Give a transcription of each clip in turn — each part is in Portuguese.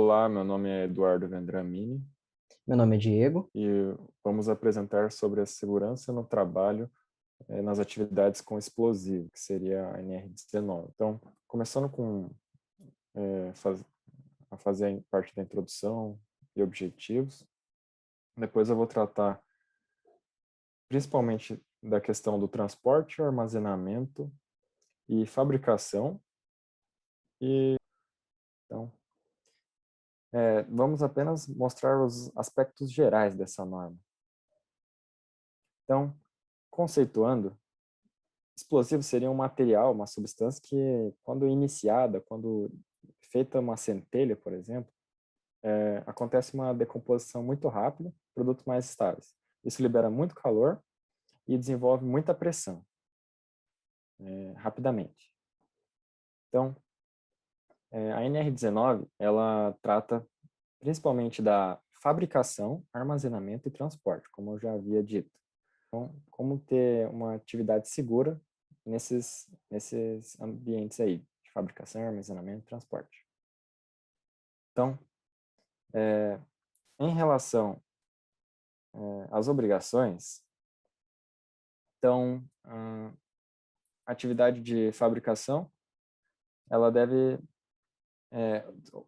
Olá, meu nome é Eduardo Vendramini Meu nome é Diego. e vamos apresentar sobre a segurança no trabalho nas atividades com explosivo, que seria a NR19. Então, começando com eh, faz, a fazer a parte da introdução e objetivos, depois eu vou tratar principalmente da questão do transporte, armazenamento e fabricação. E então, vamos apenas mostrar os aspectos gerais dessa norma. Então, conceituando, explosivo seria um material, uma substância que, quando iniciada, quando feita uma centelha, por exemplo, acontece uma decomposição muito rápida, produtos mais estáveis. Isso libera muito calor e desenvolve muita pressão, rapidamente. Então, a NR19, ela trata principalmente da fabricação, armazenamento e transporte, como eu já havia dito. Então, como ter uma atividade segura nesses ambientes aí, de fabricação, armazenamento e transporte. Então, em relação às obrigações, então, a atividade de fabricação, ela deve,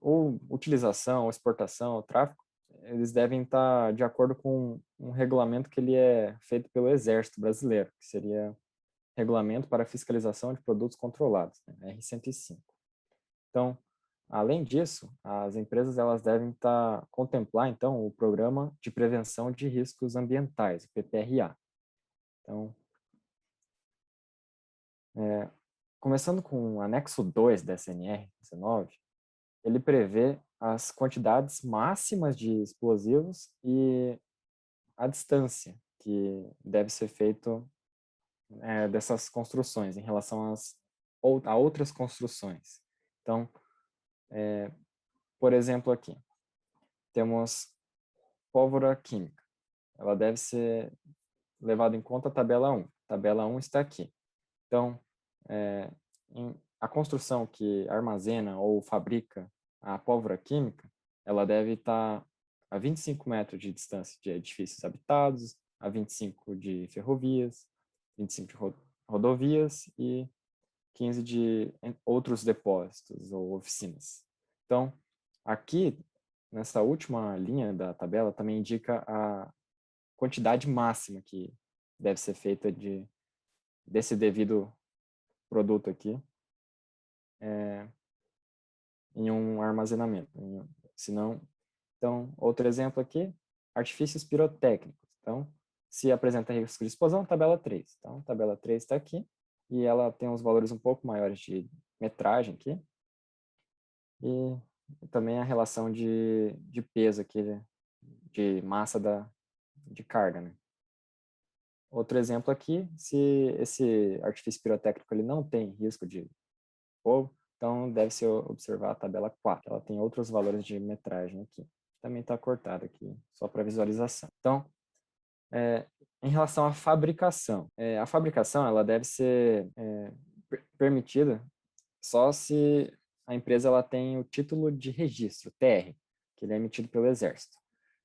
ou utilização, ou exportação, ou tráfico, eles devem estar de acordo com um regulamento que ele é feito pelo Exército Brasileiro, que seria Regulamento para Fiscalização de Produtos Controlados, né, R105. Então, além disso, as empresas elas devem contemplar, então, o Programa de Prevenção de Riscos Ambientais, o PPRA. Então, começando com o anexo 2 da SNR-19, ele prevê as quantidades máximas de explosivos e a distância que deve ser feito dessas construções em relação a outras construções. Então, por exemplo, aqui, temos pólvora química. Ela deve ser levada em conta a tabela 1. Tabela 1 está aqui. Então, a construção que armazena ou fabrica a pólvora química, ela deve estar a 25 metros de distância de edifícios habitados, a 25 de ferrovias, 25 de rodovias e 15 de outros depósitos ou oficinas. Então, aqui, nessa última linha da tabela, também indica a quantidade máxima que deve ser feita desse devido produto aqui em um armazenamento. Senão, então, outro exemplo aqui, artifícios pirotécnicos. Então, se apresenta risco de explosão, tabela 3. Então, tabela 3 está aqui, e ela tem uns valores um pouco maiores de metragem aqui, e também a relação de peso aqui, de massa de carga, né? Outro exemplo aqui, se esse artifício pirotécnico ele não tem risco de fogo, então deve-se observar a tabela 4. Ela tem outros valores de metragem aqui. Também está cortado aqui, só para visualização. Então, em relação à fabricação. A fabricação ela deve ser permitida só se a empresa ela tem o título de registro, TR, que ele é emitido pelo Exército.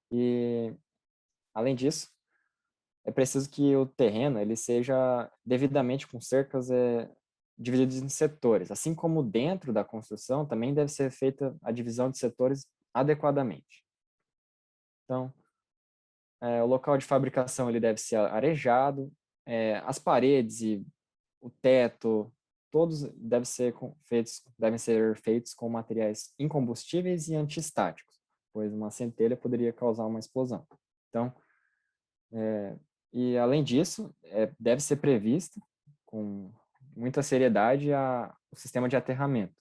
E, além disso, é preciso que o terreno ele seja devidamente com cercas divididos em setores. Assim como dentro da construção, também deve ser feita a divisão de setores adequadamente. Então, o local de fabricação ele deve ser arejado, as paredes e o teto, todos devem ser feitos com materiais incombustíveis e antiestáticos, pois uma centelha poderia causar uma explosão. Então, e além disso, deve ser previsto com muita seriedade o sistema de aterramento.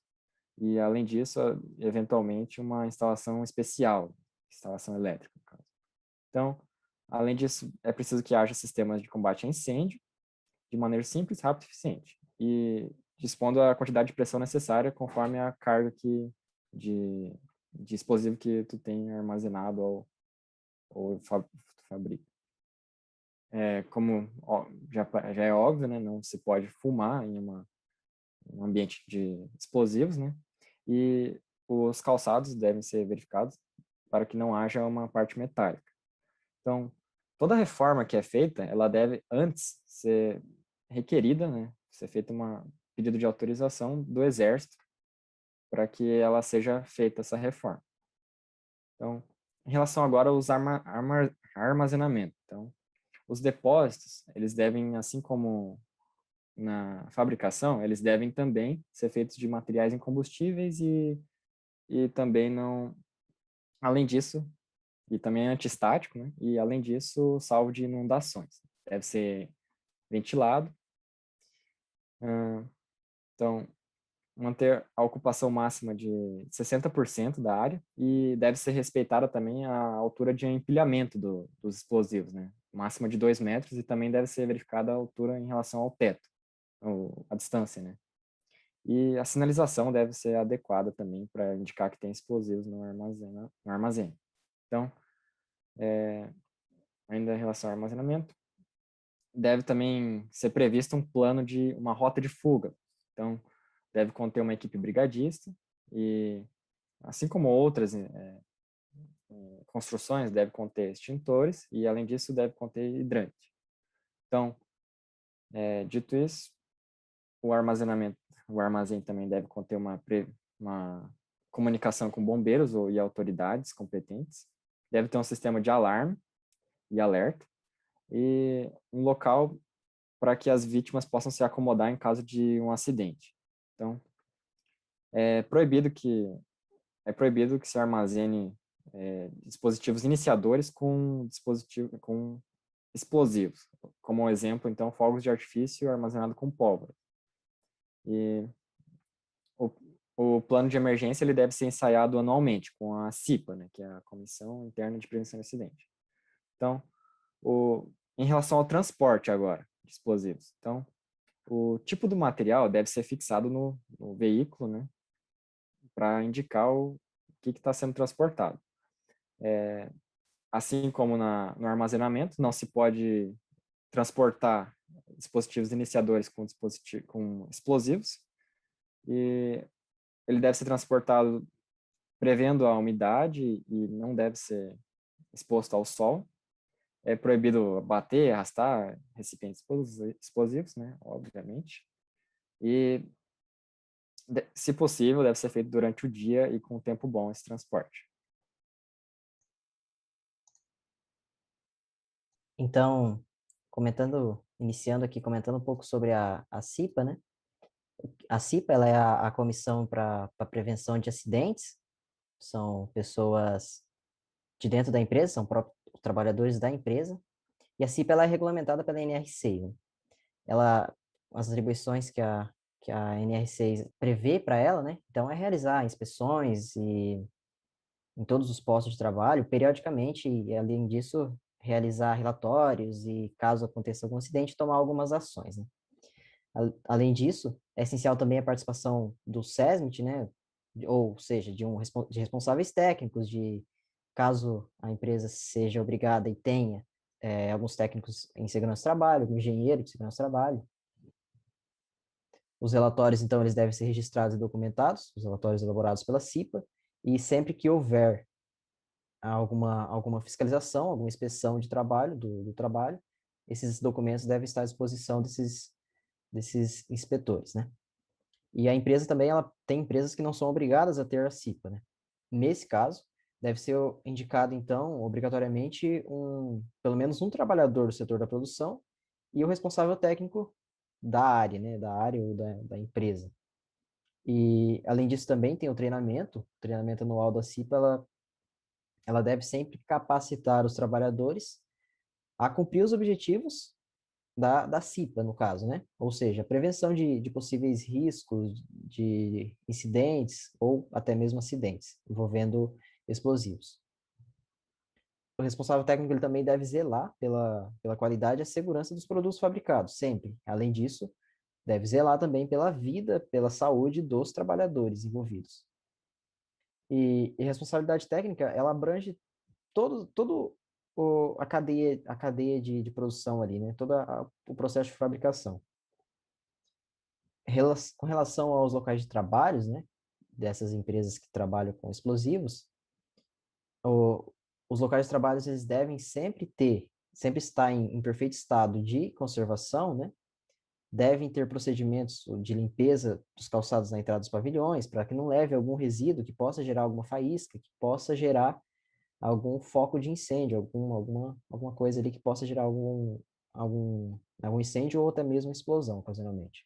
E além disso, eventualmente, uma instalação especial, instalação elétrica, no caso. Então, além disso, é preciso que haja sistemas de combate a incêndio, de maneira simples, rápida e eficiente, e dispondo a quantidade de pressão necessária conforme a carga de explosivo que tu tem armazenado ou fabrica. Como já é óbvio, né, não se pode fumar em um ambiente de explosivos, né, e os calçados devem ser verificados para que não haja uma parte metálica. Então, toda reforma que é feita, ela deve antes ser requerida, né, ser feita uma pedido de autorização do Exército para que ela seja feita essa reforma. Então, em relação agora aos armazenamento. Então, os depósitos, eles devem, assim como na fabricação, eles devem também ser feitos de materiais incombustíveis e também não, além disso, e também é antiestático, né? E além disso, salvo de inundações. Deve ser ventilado. Então, manter a ocupação máxima de 60% da área e deve ser respeitada também a altura de empilhamento dos explosivos, né? Máxima de 2 metros e também deve ser verificada a altura em relação ao teto, a distância, né? E a sinalização deve ser adequada também para indicar que tem explosivos no armazém. Então, ainda em relação ao armazenamento, deve também ser previsto um plano de uma rota de fuga. Então, deve conter uma equipe brigadista e, assim como outras construções, deve conter extintores e, além disso, deve conter hidrante. Então, dito isso, o armazém também deve conter uma comunicação com bombeiros e autoridades competentes. Deve ter um sistema de alarme e alerta e um local para que as vítimas possam se acomodar em caso de um acidente. Então, é proibido que se armazene dispositivos iniciadores com explosivos, como exemplo, então, fogos de artifício armazenado com pólvora. E o, o plano de emergência ele deve ser ensaiado anualmente com a CIPA, né, que é a Comissão Interna de Prevenção de Acidente. Então, em relação ao transporte agora de explosivos, então, o tipo do material deve ser fixado no veículo, né, para indicar o que está sendo transportado. Assim como no armazenamento, não se pode transportar dispositivos iniciadores com explosivos, e ele deve ser transportado prevendo a umidade e não deve ser exposto ao sol. É proibido bater, arrastar recipientes explosivos, né, obviamente. E, se possível, deve ser feito durante o dia e com tempo bom esse transporte. Então, iniciando aqui, comentando um pouco sobre a CIPA, né? A CIPA, ela é a Comissão para a Prevenção de Acidentes, são pessoas de dentro da empresa, são próprios trabalhadores da empresa, e a CIPA, ela é regulamentada pela NR6, né? As atribuições que a NR6 prevê para ela, né? Então, é realizar inspeções em todos os postos de trabalho, periodicamente, e além disso, realizar relatórios e, caso aconteça algum acidente, tomar algumas ações, né? Além disso, é essencial também a participação do SESMIT, né? Ou seja, de responsáveis técnicos, caso a empresa seja obrigada e tenha alguns técnicos em segurança do trabalho, um engenheiro de segurança do trabalho. Os relatórios, então, eles devem ser registrados e documentados, os relatórios elaborados pela CIPA, e sempre que houver alguma fiscalização, alguma inspeção de trabalho, do trabalho, esses documentos devem estar à disposição desses inspetores, né? E a empresa também, ela tem empresas que não são obrigadas a ter a CIPA, né? Nesse caso, deve ser indicado, então, obrigatoriamente, pelo menos um trabalhador do setor da produção e o responsável técnico da área, né? Da área ou da empresa. E, além disso, também tem o treinamento anual da CIPA, ela deve sempre capacitar os trabalhadores a cumprir os objetivos da CIPA, no caso, né? Ou seja, a prevenção de possíveis riscos, de incidentes ou até mesmo acidentes envolvendo explosivos. O responsável técnico ele também deve zelar pela qualidade e a segurança dos produtos fabricados, sempre. Além disso, deve zelar também pela vida, pela saúde dos trabalhadores envolvidos. E responsabilidade técnica, ela abrange todo a cadeia de produção ali, né? Todo o processo de fabricação. Com relação aos locais de trabalhos, né? dessas empresas que trabalham com explosivos, os locais de trabalho eles devem sempre estar em perfeito estado de conservação, né? Devem ter procedimentos de limpeza dos calçados na entrada dos pavilhões, para que não leve algum resíduo que possa gerar alguma faísca, que possa gerar algum foco de incêndio, alguma coisa ali que possa gerar algum incêndio ou até mesmo explosão, ocasionalmente.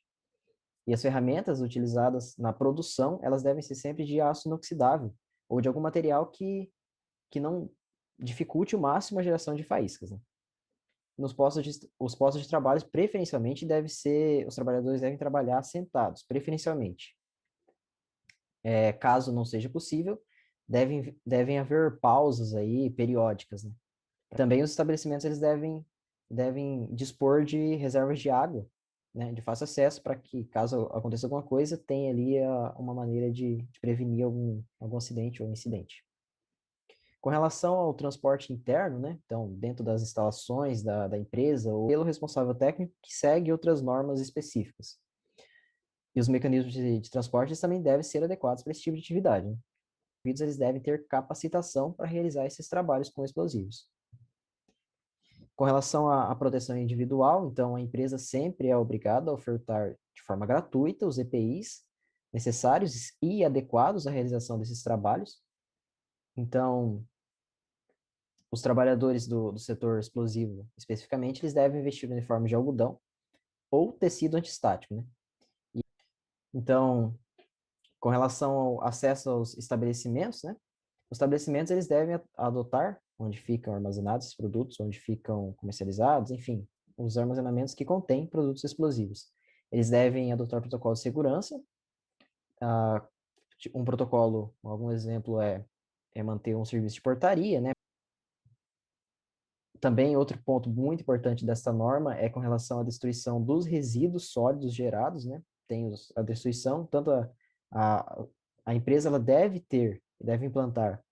E as ferramentas utilizadas na produção, elas devem ser sempre de aço inoxidável ou de algum material que não dificulte o máximo a geração de faíscas, né? Os postos de trabalho, preferencialmente, os trabalhadores devem trabalhar sentados, preferencialmente. Caso não seja possível, devem haver pausas aí periódicas, né? Também os estabelecimentos eles devem dispor de reservas de água, né, de fácil acesso, para que, caso aconteça alguma coisa, tenha ali uma maneira de prevenir algum acidente ou incidente. Com relação ao transporte interno, né, então, dentro das instalações da empresa, ou pelo responsável técnico que segue outras normas específicas. E os mecanismos de transporte eles também devem ser adequados para esse tipo de atividade, né? Eles devem ter capacitação para realizar esses trabalhos com explosivos. Com relação à proteção individual, então, a empresa sempre é obrigada a ofertar de forma gratuita os EPIs necessários e adequados à realização desses trabalhos. Então, os trabalhadores do setor explosivo, especificamente, eles devem vestir uniforme de algodão ou tecido antistático, né? Então, com relação ao acesso aos estabelecimentos, né? Os estabelecimentos, eles devem adotar onde ficam armazenados esses produtos, onde ficam comercializados, enfim, os armazenamentos que contêm produtos explosivos. Eles devem adotar protocolo de segurança. Um protocolo, algum exemplo é manter um serviço de portaria, né? Também outro ponto muito importante dessa norma é com relação à destruição dos resíduos sólidos gerados, né? Tem a destruição, tanto a empresa ela deve implantar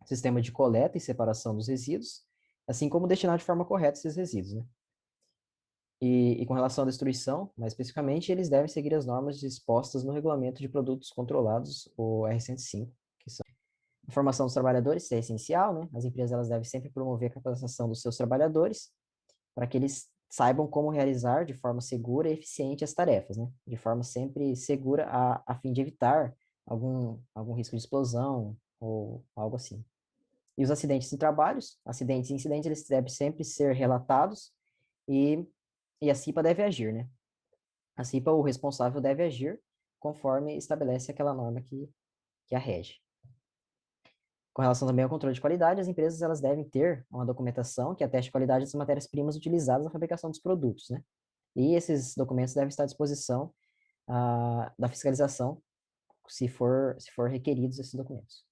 sistema de coleta e separação dos resíduos, assim como destinar de forma correta esses resíduos, né? E com relação à destruição, mais especificamente, eles devem seguir as normas dispostas no Regulamento de Produtos Controlados, o R105, que são a formação dos trabalhadores é essencial, né? As empresas elas devem sempre promover a capacitação dos seus trabalhadores para que eles saibam como realizar de forma segura e eficiente as tarefas, né? De forma sempre segura a fim de evitar algum risco de explosão ou algo assim. E os acidentes e incidentes, eles devem sempre ser relatados e, e a CIPA deve agir, né? A CIPA, o responsável, deve agir conforme estabelece aquela norma que a rege. Com relação também ao controle de qualidade, as empresas elas devem ter uma documentação que ateste a qualidade das matérias-primas utilizadas na fabricação dos produtos, né? E esses documentos devem estar à disposição da fiscalização, se for requeridos esses documentos.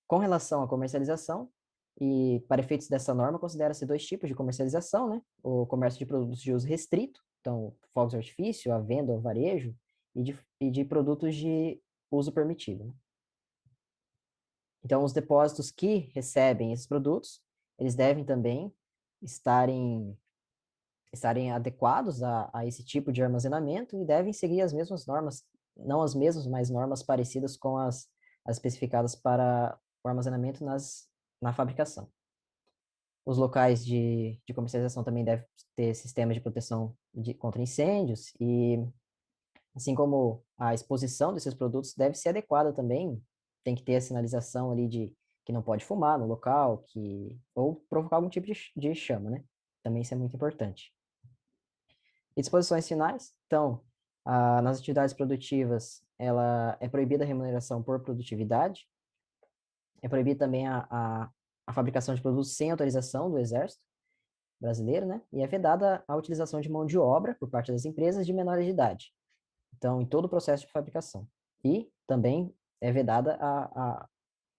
Com relação à comercialização, e para efeitos dessa norma, considera-se dois tipos de comercialização, né? O comércio de produtos de uso restrito, então fogos de artifício, a venda, o varejo, e de produtos de uso permitido, né? Então, os depósitos que recebem esses produtos, eles devem também estarem adequados a esse tipo de armazenamento e devem seguir as mesmas normas, não as mesmas, mas normas parecidas com as especificadas para o armazenamento na fabricação. Os locais de comercialização também devem ter sistemas de proteção contra incêndios e, assim como a exposição desses produtos deve ser adequada também, tem que ter a sinalização ali de que não pode fumar no local, ou provocar algum tipo de chama, né? Também isso é muito importante. E disposições finais, então, nas atividades produtivas, ela é proibida a remuneração por produtividade, é proibida também a fabricação de produtos sem autorização do Exército brasileiro, né? E é vedada a utilização de mão de obra por parte das empresas de menores de idade. Então, em todo o processo de fabricação. E também é vedada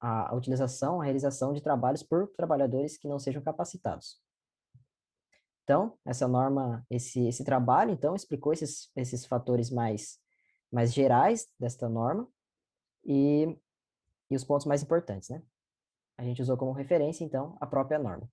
a utilização, a realização de trabalhos por trabalhadores que não sejam capacitados. Então, essa norma, esse trabalho, então, explicou esses fatores mais gerais desta norma e os pontos mais importantes, né? A gente usou como referência, então, a própria norma.